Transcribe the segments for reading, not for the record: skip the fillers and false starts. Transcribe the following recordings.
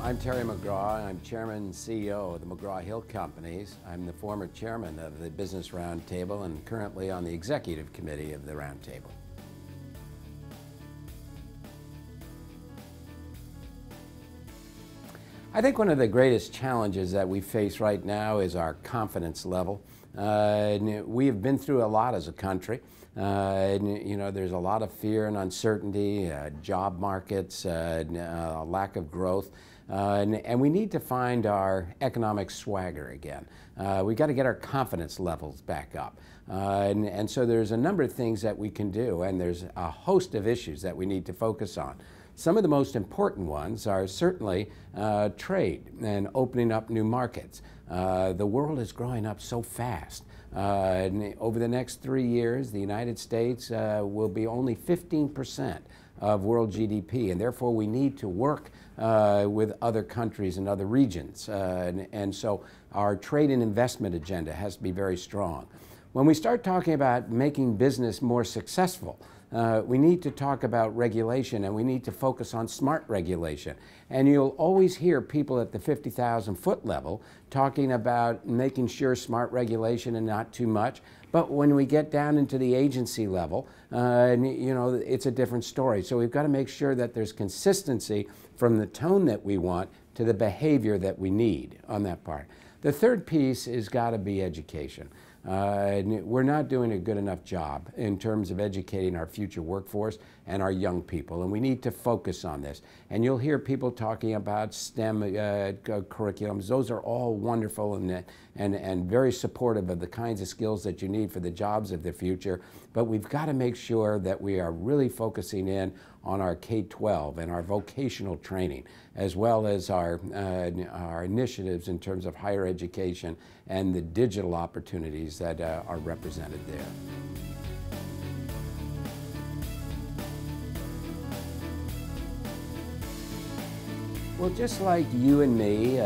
I'm Terry McGraw. I'm Chairman and CEO of the McGraw-Hill Companies. I'm the former Chairman of the Business Roundtable and currently on the Executive Committee of the Roundtable. I think one of the greatest challenges that we face right now is our confidence level. We have been through a lot as a country. There's a lot of fear and uncertainty, job markets, lack of growth, and we need to find our economic swagger again. We've got to get our confidence levels back up. And so there's a number of things that we can do, and there's a host of issues that we need to focus on. Some of the most important ones are certainly trade and opening up new markets. The world is growing up so fast. Over the next 3 years, the United States will be only 15% of world GDP, and therefore we need to work with other countries and other regions. And so our trade and investment agenda has to be very strong. When we start talking about making business more successful, we need to talk about regulation, and we need to focus on smart regulation. And you'll always hear people at the 50,000-foot level talking about making sure smart regulation and not too much. But when we get down into the agency level, it's a different story. So we've got to make sure that there's consistency from the tone that we want to the behavior that we need on that part. The third piece has got to be education. We're not doing a good enough job in terms of educating our future workforce and our young people, and we need to focus on this. And you'll hear people talking about STEM curriculums. Those are all wonderful and very supportive of the kinds of skills that you need for the jobs of the future, but we've got to make sure that we are really focusing in on our K-12 and our vocational training, as well as our initiatives in terms of higher education and the digital opportunities that are represented there. Well, just like you and me,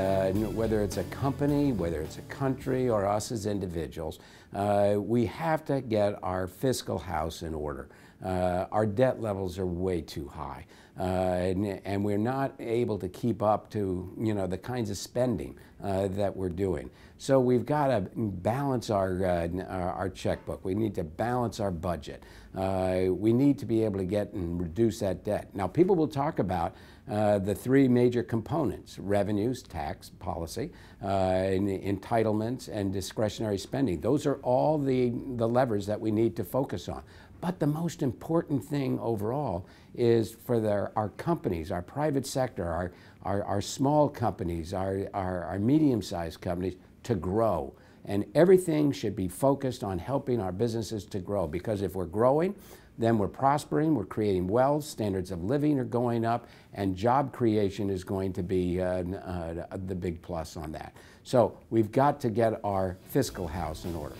whether it's a company, whether it's a country, or us as individuals, we have to get our fiscal house in order. Our debt levels are way too high, and we're not able to keep up to the kinds of spending that we're doing. So we've got to balance our checkbook. We need to balance our budget. We need to be able to get and reduce that debt. Now, people will talk about the three major components: revenues, tax policy, entitlements, and discretionary spending. Those are all the levers that we need to focus on. But the most important thing overall is for our companies, our private sector, our small companies, our medium-sized companies to grow. And everything should be focused on helping our businesses to grow, because if we're growing, then we're prospering, we're creating wealth, standards of living are going up, and job creation is going to be the big plus on that. So we've got to get our fiscal house in order.